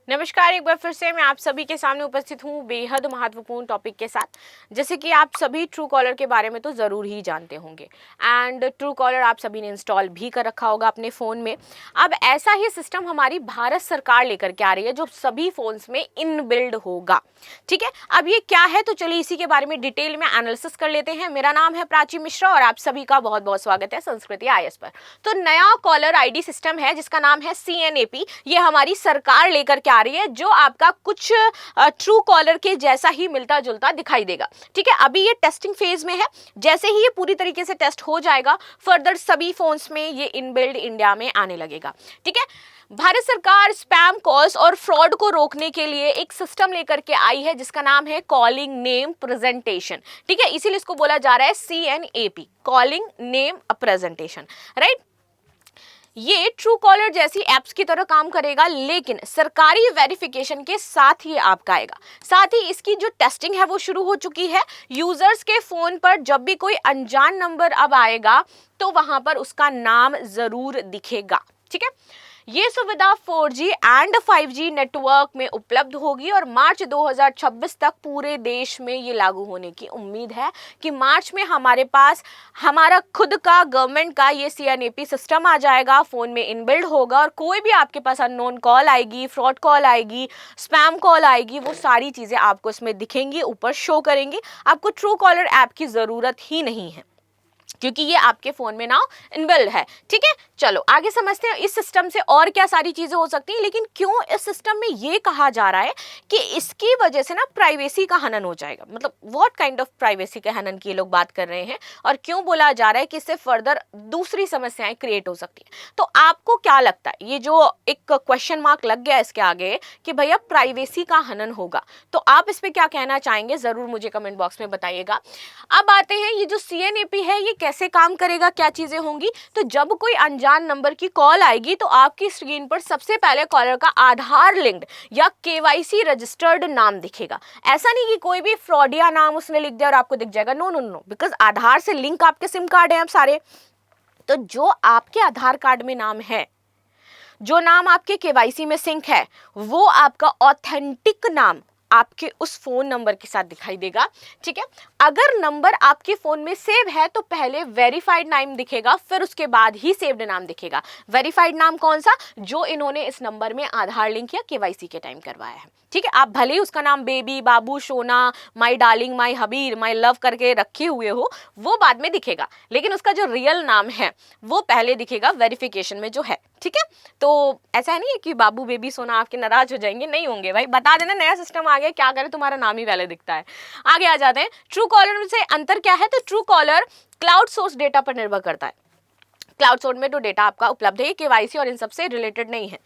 नमस्कार, एक बार फिर से मैं आप सभी के सामने उपस्थित हूँ बेहद महत्वपूर्ण टॉपिक के साथ। जैसे कि आप सभी ट्रू कॉलर के बारे में तो ज़रूर ही जानते होंगे एंड ट्रू कॉलर आप सभी ने इंस्टॉल भी कर रखा होगा अपने फ़ोन में। अब ऐसा ही सिस्टम हमारी भारत सरकार लेकर के आ रही है जो सभी फ़ोन्स में इनबिल्ड होगा। ठीक है, अब ये क्या है तो चलिए इसी के बारे में डिटेल में एनालिसिस कर लेते हैं। मेरा नाम है प्राची मिश्रा और आप सभी का बहुत बहुत स्वागत है संस्कृति IAS पर। तो नया कॉलर ID सिस्टम है जिसका नाम है CNAP। ये हमारी सरकार लेकर के आ रही है जो आपका कुछ ट्रू कॉलर के जैसा ही मिलता जुलता दिखाई देगा। ठीक है, अभी ये टेस्टिंग फेज में है। जैसे ही ये पूरी तरीके से टेस्ट हो जाएगा फर्दर सभी फोन्स में ये इनबिल्ड इंडिया में आने लगेगा। ठीक है, भारत सरकार स्पैम कॉल्स और फ्रॉड को रोकने के लिए एक सिस्टम लेकर के आई है जिसका नाम है कॉलिंग नेम प्रेजेंटेशन। ठीक है, इसीलिए इसको बोला जा रहा है CNAP, calling name presentation, right. ये ट्रू कॉलर जैसी एप्स की तरह काम करेगा लेकिन सरकारी वेरिफिकेशन के साथ ही आपका आएगा। साथ ही इसकी जो टेस्टिंग है वो शुरू हो चुकी है। यूजर्स के फोन पर जब भी कोई अनजान नंबर अब आएगा तो वहां पर उसका नाम जरूर दिखेगा। ठीक है, ये सुविधा 4G एंड 5G नेटवर्क में उपलब्ध होगी और मार्च 2026 तक पूरे देश में ये लागू होने की उम्मीद है कि मार्च में हमारे पास हमारा खुद का गवर्नमेंट का ये CNAP सिस्टम आ जाएगा, फोन में इनबिल्ड होगा और कोई भी आपके पास अननोन कॉल आएगी, फ्रॉड कॉल आएगी, स्पैम कॉल आएगी, वो सारी चीजें आपको इसमें दिखेंगी, ऊपर शो करेंगी। आपको ट्रू कॉलर ऐप की जरूरत ही नहीं है क्योंकि ये आपके फोन में नाउ इनबिल्ड है। ठीक है, चलो आगे समझते हैं इस सिस्टम से और क्या सारी चीजें हो सकती हैं। लेकिन क्यों इस सिस्टम में ये कहा जा रहा है कि इसकी वजह से ना प्राइवेसी का हनन हो जाएगा, मतलब व्हाट काइंड ऑफ प्राइवेसी के हनन की लोग बात कर रहे हैं और क्यों बोला जा रहा है कि इससे फर्दर दूसरी समस्याएं क्रिएट हो सकती है। तो आपको क्या लगता है, ये जो एक क्वेश्चन मार्क लग गया इसके आगे कि भैया प्राइवेसी का हनन होगा, तो आप इस पर क्या कहना चाहेंगे जरूर मुझे कमेंट बॉक्स में बताइएगा। अब आते हैं ये जो CNAP है ये कैसे काम करेगा, क्या चीजें होंगी। तो जब कोई अनजान नंबर की कॉल आएगी तो आपकी स्क्रीन पर सबसे पहले कॉलर का आधार लिंक्ड या KYC रजिस्टर्ड नाम दिखेगा। ऐसा नहीं कि कोई भी फ्रॉडिया नाम उसने लिख दिया और आपको दिख जाएगा, नो नो नो, बिकॉज आधार से लिंक आपके सिम कार्ड है अब सारे। तो जो आपके आधार कार्ड में नाम है, जो नाम आपके KYC में सिंक है, वो आपका ऑथेंटिक नाम आपके उस फोन नंबर के साथ दिखाई देगा। ठीक है, अगर नंबर आपके फोन में सेव है तो पहले वेरीफाइड नाम दिखेगा, फिर उसके बाद ही सेव्ड नाम दिखेगा। वेरीफाइड नाम कौन सा, जो इन्होंने इस नंबर में आधार लिंक या KYC के टाइम करवाया है। ठीक है, आप भले ही उसका नाम बेबी, बाबू, सोना, my darling, my Habir, my love करके रखे हुए हो, वो बाद में दिखेगा, लेकिन उसका जो रियल नाम है वो पहले दिखेगा वेरिफिकेशन में जो है। ठीक है, तो ऐसा है नहीं कि बाबू, बेबी, सोना आपके नाराज हो जाएंगे, नहीं होंगे भाई, बता देना नया सिस्टम आ गया, क्या करे तुम्हारा नाम ही पहले दिखता है। आगे आ जाते हैं, ट्रू कॉलर से अंतर क्या है। तो true collar cloud source data पर निर्भर करता है। क्लाउड सोर्स में जो डेटा आपका उपलब्ध है ये KYC और इन सब से रिलेटेड नहीं है,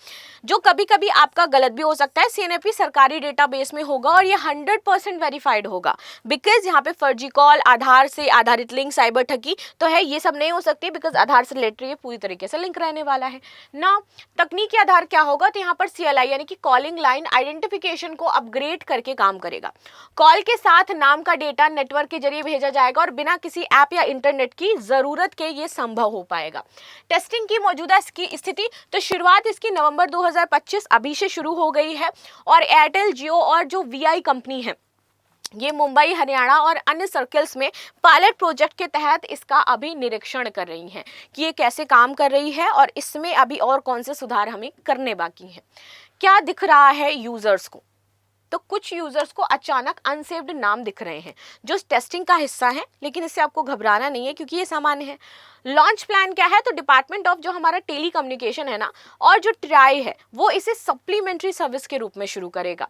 जो कभी कभी आपका गलत भी हो सकता है। CNAP सरकारी डेटाबेस में होगा और ये 100% वेरीफाइड होगा, बिकॉज यहाँ पे फर्जी कॉल, आधार से आधारित लिंक, साइबर ठगी तो है, ये सब नहीं हो सकती बिकॉज आधार से रिलेटेड ये पूरी तरीके से लिंक रहने वाला है ना। तकनीकी आधार क्या होगा, तो यहाँ पर CLI यानी कि कॉलिंग लाइन आइडेंटिफिकेशन को अपग्रेड करके काम करेगा। कॉल के साथ नाम का डेटा नेटवर्क के जरिए भेजा जाएगा और बिना किसी ऐप या इंटरनेट की जरूरत के ये संभव हो पाएगा। टेस्टिंग की मौजूदा इसकी स्थिति, तो शुरुआत इसकी नवंबर 2025 अभी से शुरू हो गई है और एयरटेल, जियो और जो VI कंपनी है ये मुंबई, हरियाणा और अन्य सर्कल्स में पायलट प्रोजेक्ट के तहत इसका अभी निरीक्षण कर रही हैं कि ये कैसे काम कर रही है और इसमें अभी और कौन से सुधार हमें करने बाकी हैं। क्या दिख रहा है यूजर्स को, तो कुछ यूजर्स को अचानक अनसेव्ड नाम दिख रहे हैं जो टेस्टिंग का हिस्सा है, लेकिन इससे आपको घबराना नहीं है क्योंकि ये सामान्य है। लॉन्च प्लान क्या है, तो डिपार्टमेंट ऑफ जो हमारा टेली कम्युनिकेशन है ना और जो ट्राई है वो इसे सप्लीमेंट्री सर्विस के रूप में शुरू करेगा।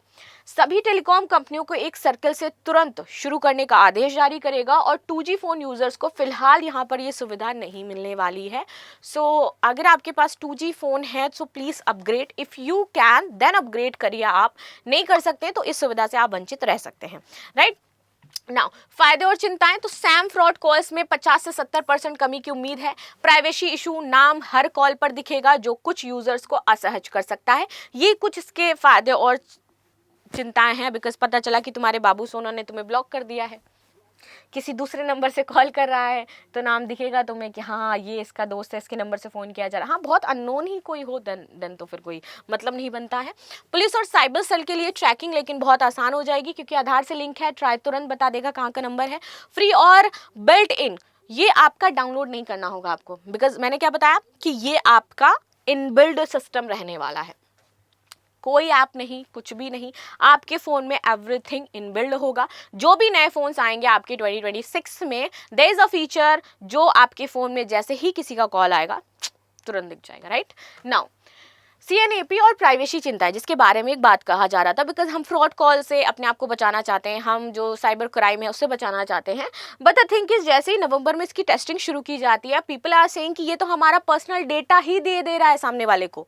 सभी टेलीकॉम कंपनियों को एक सर्कल से तुरंत शुरू करने का आदेश जारी करेगा और 2G फोन यूजर्स को फिलहाल यहाँ पर ये सुविधा नहीं मिलने वाली है। सो अगर आपके पास 2G फोन है तो please upgrade, if you can then upgrade करिए। आप नहीं कर सकते तो इस सुविधा से आप वंचित रह सकते हैं, राइट। नाउ फायदे और चिंताएं, तो सैम फ्रॉड कॉल्स में 50 से 70% कमी की उम्मीद है। प्राइवेसी इशू, नाम हर कॉल पर दिखेगा जो कुछ यूजर्स को असहज कर सकता है। ये कुछ इसके फायदे और चिंताएं हैं, बिकॉज पता चला कि तुम्हारे बाबू सोना ने तुम्हें ब्लॉक कर दिया है। किसी दूसरे नंबर से कॉल कर रहा है तो नाम दिखेगा तुम्हें कि हाँ ये इसका दोस्त है, इसके नंबर से फ़ोन किया जा रहा है। हाँ, बहुत अननोन ही कोई हो देन तो फिर कोई मतलब नहीं बनता है। पुलिस और साइबर सेल के लिए ट्रैकिंग लेकिन बहुत आसान हो जाएगी, क्योंकि आधार से लिंक है, ट्राई तुरंत बता देगा कहाँ का नंबर है। फ्री और बिल्ट इन, ये आपका डाउनलोड नहीं करना होगा आपको, बिकॉज मैंने क्या बताया कि ये आपका इनबिल्ड सिस्टम रहने वाला है। कोई ऐप नहीं, कुछ भी नहीं, आपके फ़ोन में एवरीथिंग इनबिल्ड होगा। जो भी नए फ़ोन्स आएंगे आपके 2026 में, देयर इज़ अ फीचर जो आपके फ़ोन में जैसे ही किसी का कॉल आएगा तुरंत दिख जाएगा, राइट। नाउ CNAP और प्राइवेसी चिंता है, जिसके बारे में एक बात कहा जा रहा था, बिकॉज हम फ्रॉड कॉल से अपने आप को बचाना चाहते हैं, हम जो साइबर क्राइम है उससे बचाना चाहते हैं। बट द थिंक इज, जैसे ही नवंबर में इसकी टेस्टिंग शुरू की जाती है, पीपल आर सेइंग कि ये तो हमारा पर्सनल डेटा ही दे रहा है सामने वाले को,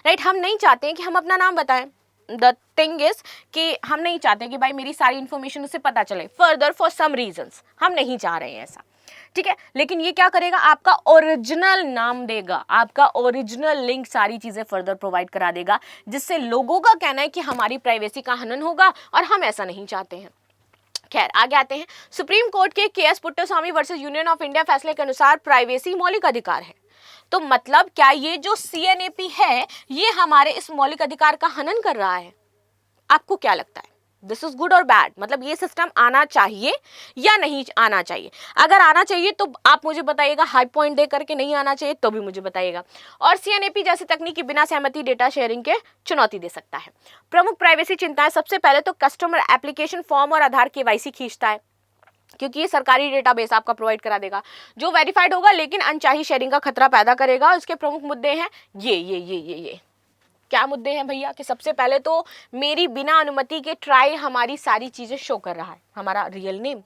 राइट। हम नहीं चाहते हैं कि हम अपना नाम बताएं। द थिंग इज कि हम नहीं चाहते कि भाई मेरी सारी इन्फॉर्मेशन उससे पता चले फर्दर, फॉर सम रीजंस हम नहीं चाह रहे हैं ऐसा, ठीक है। लेकिन ये क्या करेगा, आपका ओरिजिनल नाम देगा, आपका ओरिजिनल लिंक, सारी चीजें फर्दर प्रोवाइड करा देगा, जिससे लोगों का कहना है कि हमारी प्राइवेसी का हनन होगा, और हम ऐसा नहीं चाहते हैं। खैर, आगे आते हैं। सुप्रीम कोर्ट के KS Puttaswamy versus Union of India फैसले के अनुसार प्राइवेसी मौलिक अधिकार है। तो मतलब क्या ये जो CNAP है ये हमारे इस मौलिक अधिकार का हनन कर रहा है? आपको क्या लगता है, दिस इज गुड और बैड? मतलब ये सिस्टम आना चाहिए या नहीं आना चाहिए? अगर आना चाहिए तो आप मुझे बताइएगा, हाई पॉइंट दे करके, नहीं आना चाहिए तो भी मुझे बताइएगा। और CNAP जैसी तकनीक बिना सहमति डेटा शेयरिंग के चुनौती दे सकता है। प्रमुख प्राइवेसी चिंताएं, सबसे पहले तो कस्टमर एप्लीकेशन फॉर्म और आधार KYC खींचता है, क्योंकि ये सरकारी डेटाबेस आपका प्रोवाइड करा देगा जो वेरीफाइड होगा, लेकिन अनचाही शेयरिंग का खतरा पैदा करेगा। उसके प्रमुख मुद्दे हैं ये क्या मुद्दे हैं भैया, कि सबसे पहले तो मेरी बिना अनुमति के ट्राई हमारी सारी चीजें शो कर रहा है, हमारा रियल नेम।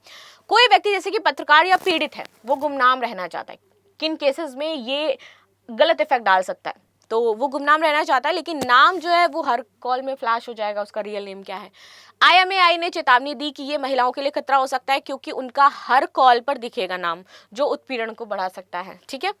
कोई व्यक्ति जैसे कि पत्रकार या पीड़ित है, वो गुमनाम रहना चाहता है, किन केसेस में ये गलत इफेक्ट डाल सकता है, तो वो गुमनाम रहना चाहता है, लेकिन नाम जो है वो हर कॉल में फ्लैश हो जाएगा, उसका रियल नेम क्या है। IMAI ने चेतावनी दी कि ये महिलाओं के लिए खतरा हो सकता है, क्योंकि उनका हर कॉल पर दिखेगा नाम, जो उत्पीड़न को बढ़ा सकता है, ठीक है।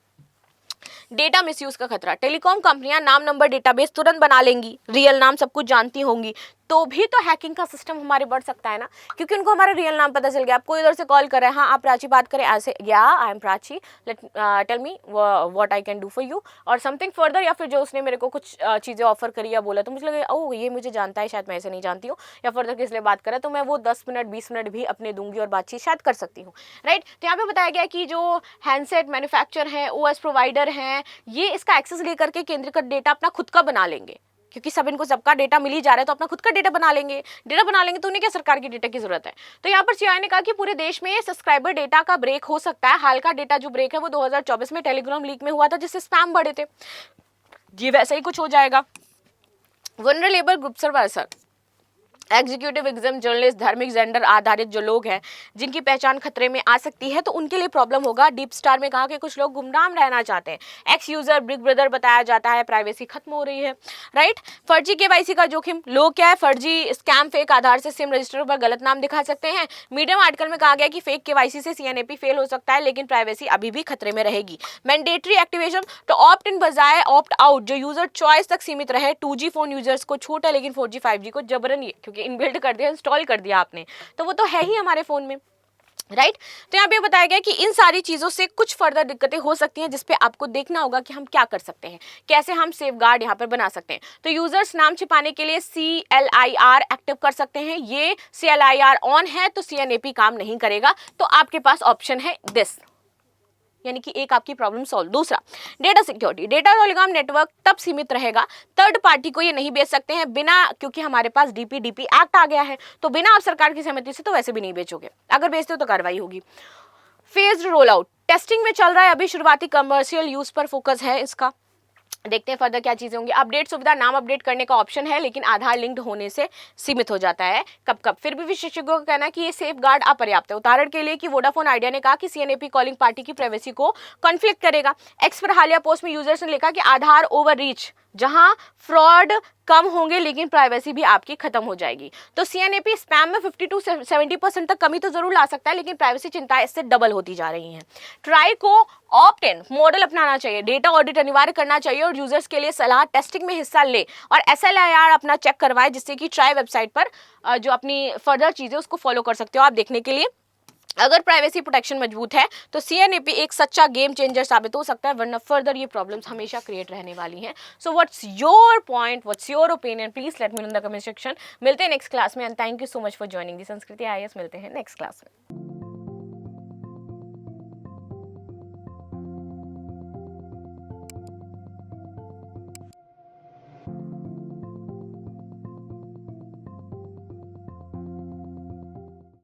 डेटा मिसयूज का खतरा, टेलीकॉम कंपनियां नाम नंबर डेटाबेस तुरंत बना लेंगी, रियल नाम सब कुछ जानती होंगी, तो भी तो हैकिंग का सिस्टम हमारे बढ़ सकता है ना, क्योंकि उनको हमारा रियल नाम पता चल गया। आपको इधर से कॉल कर रहे हैं, हाँ आप प्राची बात करें, ऐसे या I am Prachi, let tell me what I can do for you, और समथिंग फर्दर, या फिर जो उसने मेरे को कुछ चीज़ें ऑफर करी या बोला, तो मुझे लगे ओह ये मुझे जानता है, शायद मैं ऐसे नहीं जानती हूँ, या फर्दर किस लिए बात करें, तो मैं वो 10 मिनट 20 मिनट भी अपने दूंगी और बातचीत शायद कर सकती हूँ, राइट। तो यहाँ पे बताया गया कि जो हैंडसेट मैन्युफैक्चर हैं, OS प्रोवाइडर हैं, ये इसका एक्सेस लेकर के केंद्रीकृत डेटा अपना खुद का बना लेंगे, क्योंकि सब इनको सबका डेटा मिल ही जा रहा है, तो अपना खुद का डेटा बना लेंगे तो उन्हें क्या सरकार की डेटा की जरूरत है। तो यहाँ पर CI ने कहा कि पूरे देश में सब्सक्राइबर डेटा का ब्रेक हो सकता है। हाल का डेटा जो ब्रेक है वो 2024 में टेलीग्राम लीक में हुआ था, जिससे स्पैम बढ़े थे, ये वैसा ही कुछ हो जाएगा। वनरेबल ग्रुप्स पर असर, एग्जीक्यूटिव एग्जाम, जर्नलिस्ट, धार्मिक, जेंडर आधारित जो लोग हैं जिनकी पहचान खतरे में आ सकती है, तो उनके लिए प्रॉब्लम होगा। डीप स्टार में कहा कि कुछ लोग गुमनाम रहना चाहते हैं, एक्स यूजर, बिग ब्रदर बताया जाता है, प्राइवेसी खत्म हो रही है, राइट। फर्जी KYC का जोखिम, लोग क्या है फर्जी स्कैम फेक आधार से सिम रजिस्टर पर गलत नाम दिखा सकते हैं। मीडियम आर्टिकल में कहा गया कि फेक KYC से CNAP फेल हो सकता है, लेकिन प्राइवेसी अभी भी खतरे में रहेगी। मैंडेटरी एक्टिवेशन, तो ऑप्ट इन बजाय ऑप्ट आउट, जो यूजर चॉइस तक सीमित रहे। 2G फोन यूजर्स को छूट है, लेकिन 4G 5G को जबरन, क्योंकि इनबिल्ट कर दिया, इंस्टॉल कर दिया आपने, तो वो तो है ही हमारे फोन में, राइट। तो यहाँ पे बताया गया कि इन सारी चीजों से कुछ फर्दर दिक्कतें हो सकती हैं, जिसपे आपको देखना होगा कि हम क्या कर सकते हैं, कैसे हम सेफगार्ड यहाँ पर बना सकते हैं। तो यूजर्स नाम छिपाने के लिए CLIR एक्टिव कर सकते हैं। ये CLIR ऑन है तो CNAP काम नहीं करेगा, तो आपके पास ऑप्शन है दिस, यानी कि एक आपकी प्रॉब्लम सॉल्व। दूसरा, data security, data telecom network तब सीमित रहेगा, थर्ड पार्टी को ये नहीं बेच सकते हैं बिना, क्योंकि हमारे पास DPDP एक्ट आ गया है, तो बिना आप सरकार की सहमति से तो वैसे भी नहीं बेचोगे, अगर बेचते हो तो कार्रवाई होगी। फेज्ड रोल आउट, टेस्टिंग में चल रहा है अभी, शुरुआती कमर्शियल यूज पर फोकस है इसका, देखते हैं फर्दर क्या चीजें होंगी। अपडेट सुविधा, नाम अपडेट करने का ऑप्शन है, लेकिन आधार लिंक्ड होने से सीमित हो जाता है कब। फिर भी विशेषज्ञों का कहना है कि ये सेफ गार्ड अपर्याप्त है। उदाहरण के लिए कि वोडाफोन आइडिया ने कहा कि CNAP कॉलिंग पार्टी की प्राइवेसी को कॉन्फ्लिक्ट करेगा। एक्स पर हालिया पोस्ट में यूजर्स ने लिखा कि आधार ओवर रीच, जहां फ्रॉड कम होंगे लेकिन प्राइवेसी भी आपकी खत्म हो जाएगी। तो CNAP स्पैम में 50 से 70% तक कमी तो जरूर ला सकता है, लेकिन प्राइवेसी चिंताएं इससे डबल होती जा रही हैं। ट्राई को ऑप्ट इन मॉडल अपनाना चाहिए, डेटा ऑडिट अनिवार्य करना चाहिए, और यूजर्स के लिए सलाह टेस्टिंग में हिस्सा ले और SLIR अपना चेक करवाए, जिससे कि ट्राई वेबसाइट पर जो अपनी फर्दर चीजें उसको फॉलो कर सकते हो आप देखने के लिए। अगर प्राइवेसी प्रोटेक्शन मजबूत है तो CNAP एक सच्चा गेम चेंजर साबित हो सकता है, वरना फर्दर ये प्रॉब्लम्स हमेशा क्रिएट रहने वाली हैं. So what's your point, what's your opinion, please let me know in the comment section. मिलते हैं नेक्स्ट क्लास में and thank you so much for joining the Sanskriti IAS. मिलते हैं नेक्स्ट क्लास में.